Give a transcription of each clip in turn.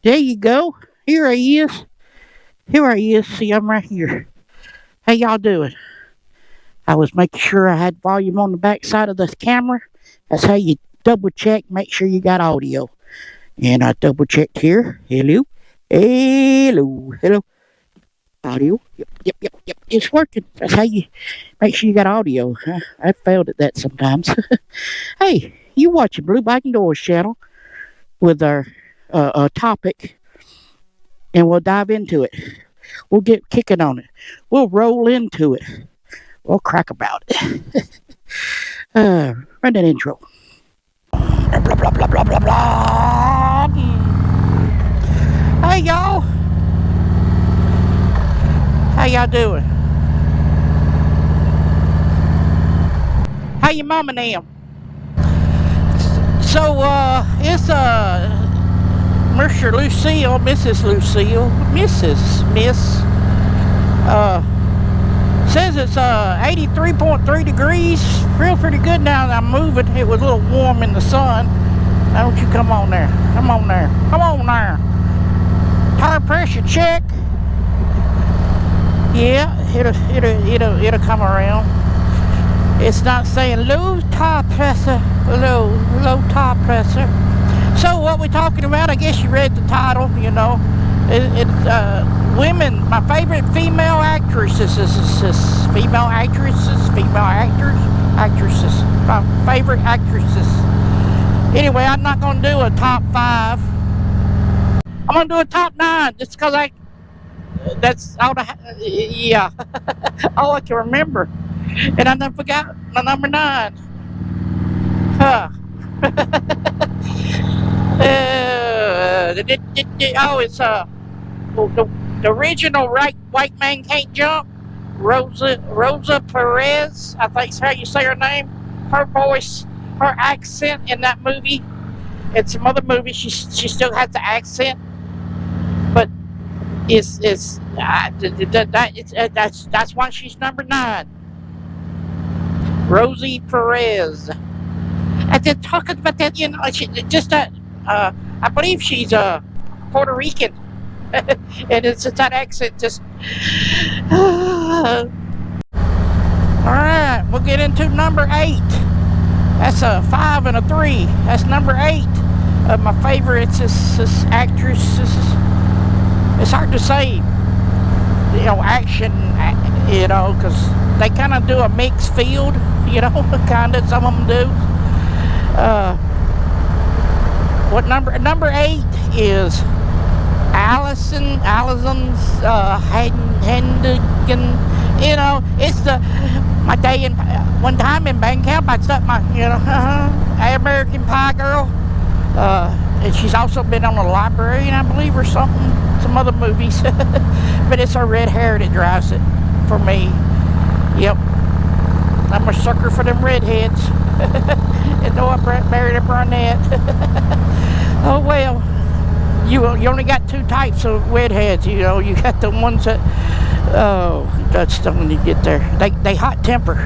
There you go. Here he is. Here he is. See, I'm right here. How y'all doing? I was making sure I had volume on the back side of the camera. That's how you double check, make sure you got audio. And I double checked here. Hello. Hello. Hello. Audio. Yep. It's working. That's how you make sure you got audio. I failed at that sometimes. Hey, you watching Blue Bike and Doors channel with our topic, and we'll dive into it. We'll get kicking on it. We'll roll into it. We'll crack about it. Run that intro. Blah, blah, blah, blah, blah, blah, blah. Hey, y'all. How y'all doing? How your mama and them? So, it's, Mr. Lucille, Mrs. Lucille, Miss, says it's 83.3 degrees. Feels pretty good now that I'm moving. It was a little warm in the sun. Now don't you come on there. Come on there. Come on there. Tire pressure check. Yeah, it'll come around. It's not saying low tire pressure. Low tire pressure. So what we're talking about, I guess you read the title, you know. It's women, my favorite female actresses, female actresses, my favorite actresses. Anyway, I'm not going to do a top 5. I'm going to do a top 9, just because that's all yeah, all I can remember. And I never forgot my number 9. Huh. Oh, it's the original white man can't jump. Rosa Perez, I think is how you say her name. Her voice, her accent in that movie. In some other movies, she still has the accent, but that's why she's number 9. Rosie Perez. And then talking about that, you know, just that. I believe she's Puerto Rican, and it's that accent just. All right, we'll get into number 8. That's a 5 and a 3. That's number 8 of my favorites. This actress. It's hard to say, you know, action, you know, because they kind of do a mixed field, you know, kind of. Some of them do. What number 8 is Allison's Hendigan. You know, it's my day in one time in band camp. I stuck my, you know, American Pie girl. And she's also been on The Librarian, I believe, or something, some other movies. But it's her red hair that drives it for me. Yep, I'm a sucker for them redheads. And though I married a brunette. Oh well, you only got 2 types of redheads, you know. You got the ones that, oh, that's the one you get there. They hot temper.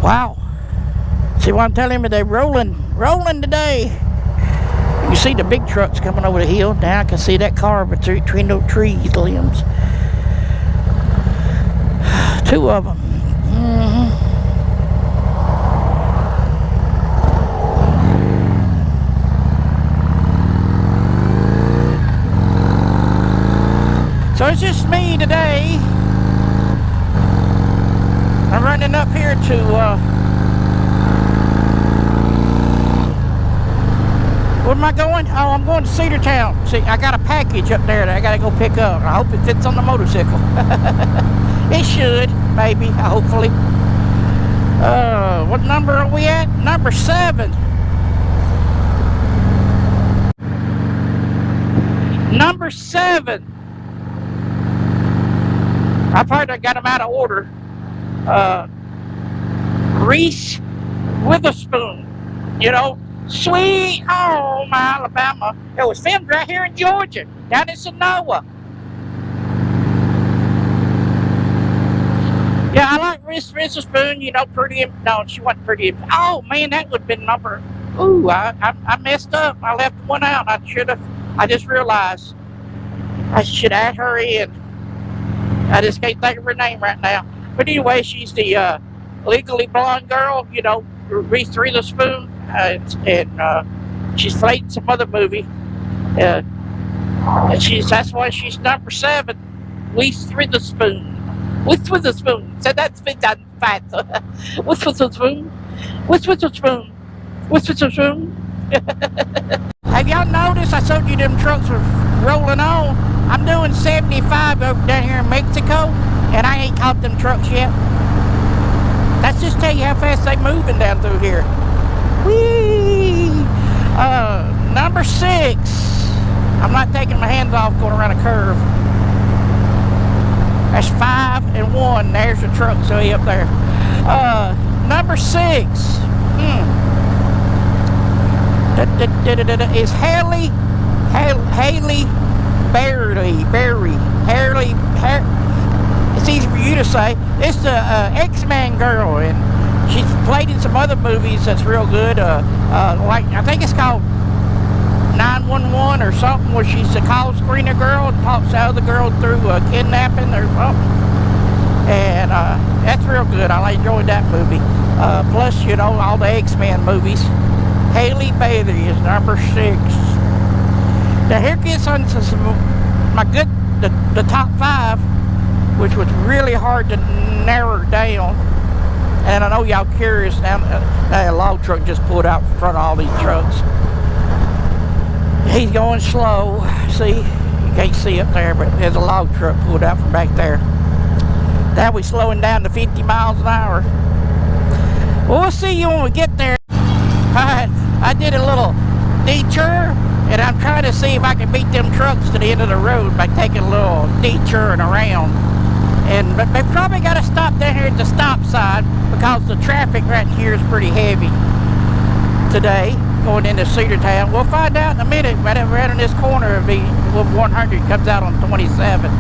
Wow. See what I'm telling you? They're rolling today. You can see the big trucks coming over the hill. Now I can see that car between those trees limbs. 2 of them. So it's just me today. I'm running up here to where am I going? Oh, I'm going to Cedartown. See, I got a package up there that I got to go pick up. I hope it fits on the motorcycle. It should, maybe, hopefully. What number are we at? Number 7. Number 7. I probably got them out of order. Reese Witherspoon. You know, Sweet Home Alabama. It was filmed right here in Georgia, down in Sonoma. Yeah, I like Reese Witherspoon, you know, pretty. No, she wasn't pretty. Oh, man, that would have been number Ooh, I messed up. I left one out. I just realized I should add her in. I just can't think of her name right now. But anyway, she's the Legally Blonde girl, you know, Reese Witherspoon, and she's played in some other movie. And that's why she's number 7. Reese Witherspoon. Reese Witherspoon. So that's been done fat. Reese Witherspoon. Reese Witherspoon. Reese Witherspoon. Have y'all noticed? I told you them trucks were rolling on. I'm doing 75 over down here in Mexico, and I ain't caught them trucks yet. That's just tell you how fast they moving down through here. Whee! Number 6. I'm not taking my hands off going around a curve. That's 5 and 1. There's the truck way up there. Number 6. Is Haley Berry. It's easy for you to say. It's the X-Men girl, and she's played in some other movies that's real good. Like I think it's called 911 or something, where she's the call screener girl and talks to other girl through kidnapping or something. And that's real good. I enjoyed that movie. Plus, you know, all the X-Men movies. Haley Bailey is number 6. Now here gets on to some the top 5, which was really hard to narrow down. And I know y'all curious now. A log truck just pulled out in front of all these trucks. He's going slow. See, you can't see up there, but there's a log truck pulled out from back there. Now we're slowing down to 50 miles an hour. Well, we'll see you when we get there. I did a little detour, and I'm trying to see if I can beat them trucks to the end of the road by taking a little detouring around. But they probably got to stop down here at the stop sign because the traffic right here is pretty heavy today going into Cedartown. We'll find out in a minute. Right around this corner, it'll be 100 comes out on 27.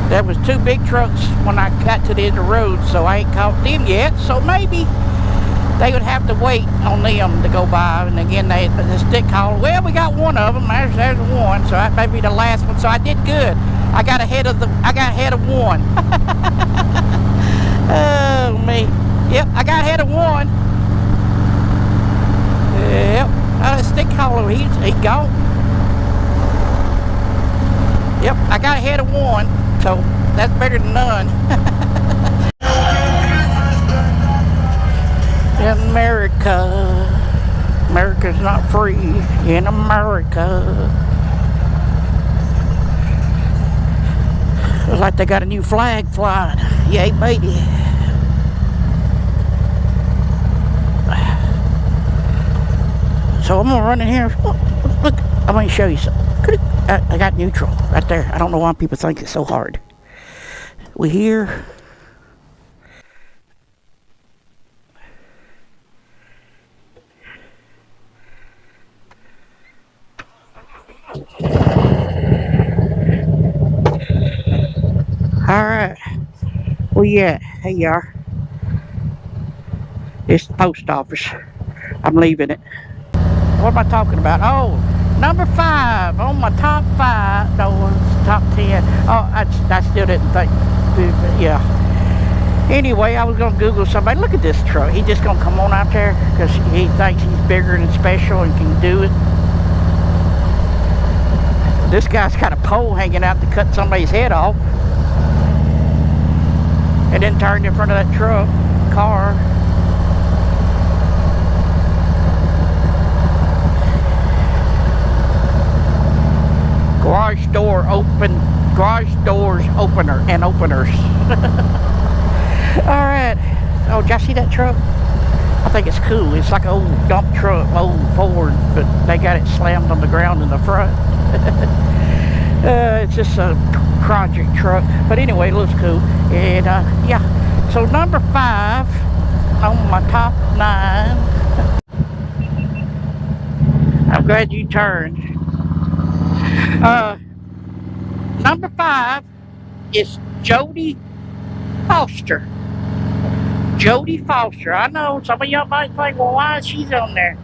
There was 2 big trucks when I got to the end of the road, so I ain't caught them yet. So maybe they would have to wait on them to go by. And again, the stick call. Well, we got one of them. There's one. So that may be the last one. So I did good. I got ahead of one. Oh me. Yep, I got ahead of one. Yep. The stick caller, he gone. Yep, I got ahead of one. So that's better than none. America's not free in America. Looks like they got a new flag flying. Yay, baby. So I'm gonna run in here. Look, I'm gonna show you something. I got neutral right there. I don't know why people think it's so hard. We here. Alright. Well, yeah. Hey, you are. It's the post office. I'm leaving it. What am I talking about? Oh, number 5 on my top 5. No, top 10. Oh, I still didn't think. Yeah. Anyway, I was going to Google somebody. Look at this truck. He just going to come on out there because he thinks he's bigger and special and can do it. This guy's got a pole hanging out to cut somebody's head off. And then turned in front of that car. Garage doors openers. Alright. Oh, did y'all see that truck? I think it's cool. It's like an old dump truck, old Ford, but they got it slammed on the ground in the front. It's just a project truck. But anyway, it looks cool. And yeah. So number 5 on my top 9. I'm glad you turned. Number 5 is Jodie Foster. Jodie Foster. I know some of y'all might think, well, why is she on there?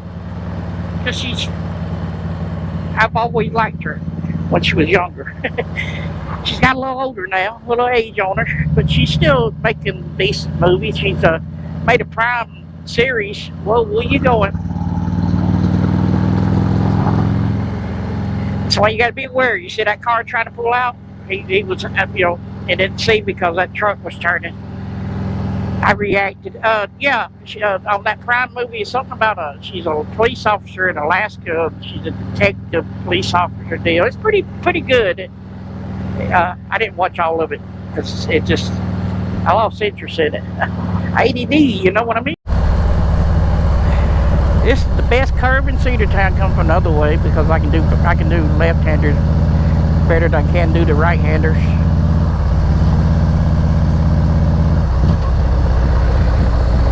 because I've always liked her when she was younger. She's got a little older now, a little age on her, but she's still making decent movies. She's made a Prime series. Well, where you going? That's why you got to be aware. You see that car trying to pull out? He was, you know, it didn't see because that truck was turning. I reacted. Yeah, on that Prime movie, it's something about she's a police officer in Alaska. She's a detective police officer deal. It's pretty good. I didn't watch all of it because I lost interest in it. ADD, you know what I mean? This is the best curve in Cedartown coming from the other way because I can do left-handers better than I can do the right-handers.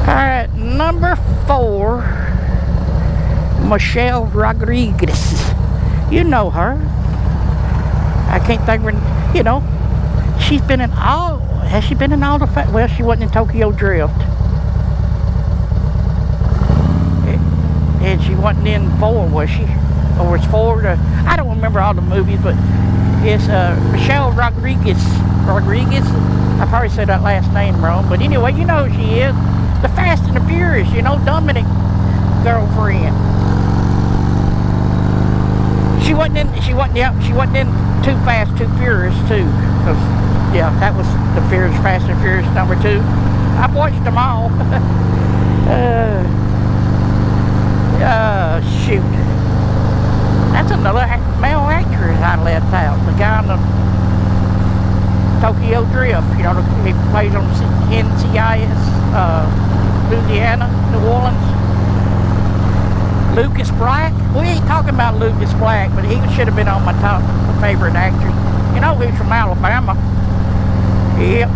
Alright, number 4, Michelle Rodriguez. You know her. I can't think of her, you know. She's been in all, has she been in all the, well, she wasn't in Tokyo Drift. And she wasn't in 4, was she? Or was 4, I don't remember all the movies, but it's Michelle Rodriguez. I probably said that last name wrong, but anyway, you know who she is. The Fast and the Furious, you know, Dominic girlfriend. She wasn't in Too Fast, Too Furious too. Cause yeah, that was the Fast and Furious number 2. I've watched them all. Shoot. That's another male actress I left out. The guy on the Tokyo Drift, you know, he plays on NCIS, Louisiana, New Orleans. Lucas Black. We ain't talking about Lucas Black, but he should have been on my top favorite actors. You know, he's from Alabama. Yep.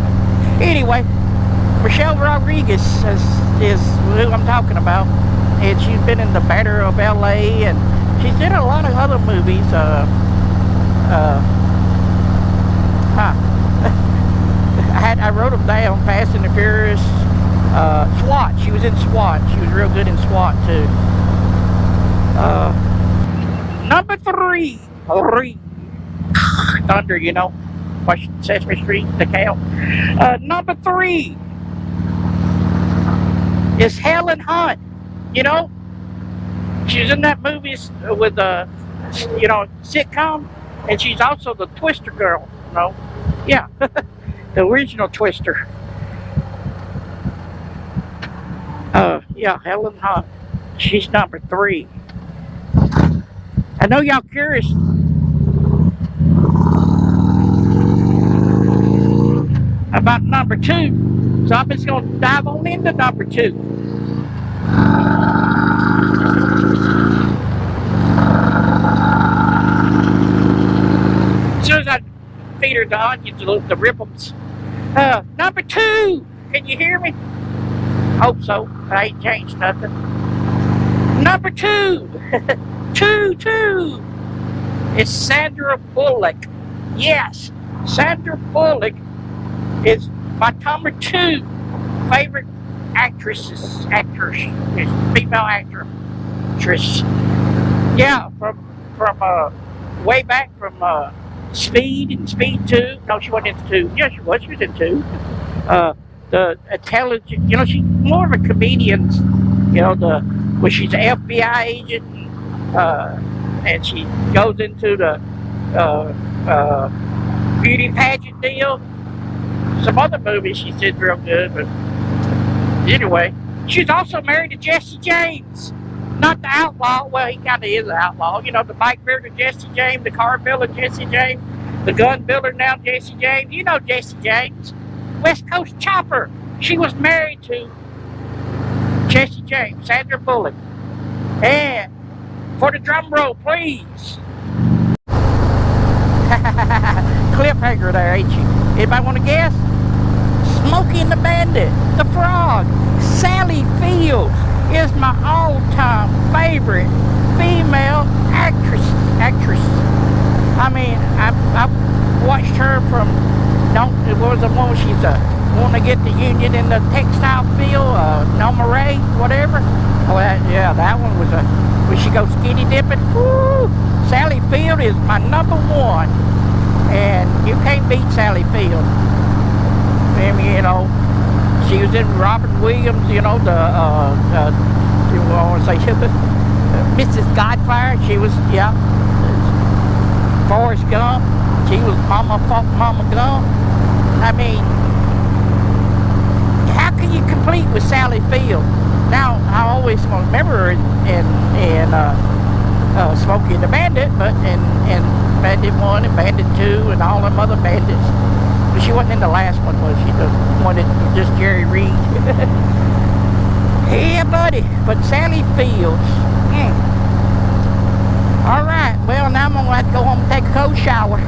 Anyway, Michelle Rodriguez is who I'm talking about. And she's been in The Better of L.A. and she's in a lot of other movies. I wrote them down. Fast and the Furious. SWAT. She was in SWAT. She was real good in SWAT too. Number 3. Thunder, you know. Watch Sesame Street, the cow. Number 3 is Helen Hunt. You know, she was in that movie with you know, sitcom, and she's also the Twister girl. You know, yeah, the original Twister. Yeah, Helen Hunt. She's number 3. I know y'all curious about number 2, so I'm just gonna dive on into number 2. As soon as I feed her the onions, the ribbons. Number 2, can you hear me? Hope so. I ain't changed nothing. Number 2, 2. It's Sandra Bullock. Yes, Sandra Bullock is my number 2 favorite actress, female actress. Yeah, from way back from Speed and Speed 2. No, she wasn't in 2. Yeah, she was in 2. The intelligent, you know, she's more of a comedian, you know, where she's an FBI agent, and she goes into the beauty pageant deal. Some other movies she did real good, but anyway, she's also married to Jesse James. Not the outlaw. Well, he kind of is an outlaw. You know, the bike builder Jesse James, the car builder Jesse James, the gun builder now Jesse James. You know Jesse James. West Coast Chopper. She was married to Jesse James, Sandra Bullock. And for the drum roll, please. Cliffhanger there, ain't you? Anybody want to guess? Smokey and the Bandit, the Frog, Sally Fields is my all-time favorite female actress. I mean, I've watched her from No, it was the one she's wanting to get the union in the textile field, Nomaray, whatever. Oh, that one was when she goes skinny dipping. Woo! Sally Field is my #1, and you can't beat Sally Field. I mean, you know, she was in Robert Williams, you know, I want to say Mrs. Godfire. She was, yeah, Forrest Gump. She was Mama Gump. I mean, how can you compete with Sally Field? Now, I always remember her in Smokey and the Bandit, but in Bandit 1 and Bandit 2 and all them other bandits. But she wasn't in the last one, was she? The one that was just Jerry Reed. Yeah, buddy. But Sally Fields. Alright, well, now I'm going to have to go home and take a cold shower.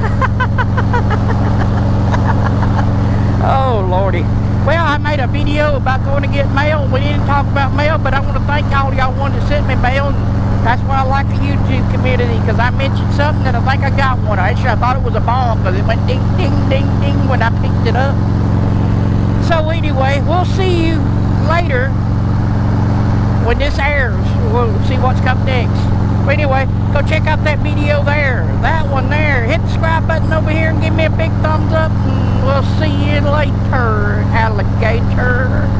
Oh, Lordy. Well, I made a video about going to get mail. We didn't talk about mail, but I want to thank all y'all wanting to send me mail. And that's why I like the YouTube community, because I mentioned something and I think I got one. Actually, I thought it was a bomb because it went ding, ding, ding, ding when I picked it up. So anyway, we'll see you later when this airs. We'll see what's coming next. But anyway, go check out that video there. That one there. Hit the subscribe button over here and give me a big thumbs up. And we'll see you later, alligator.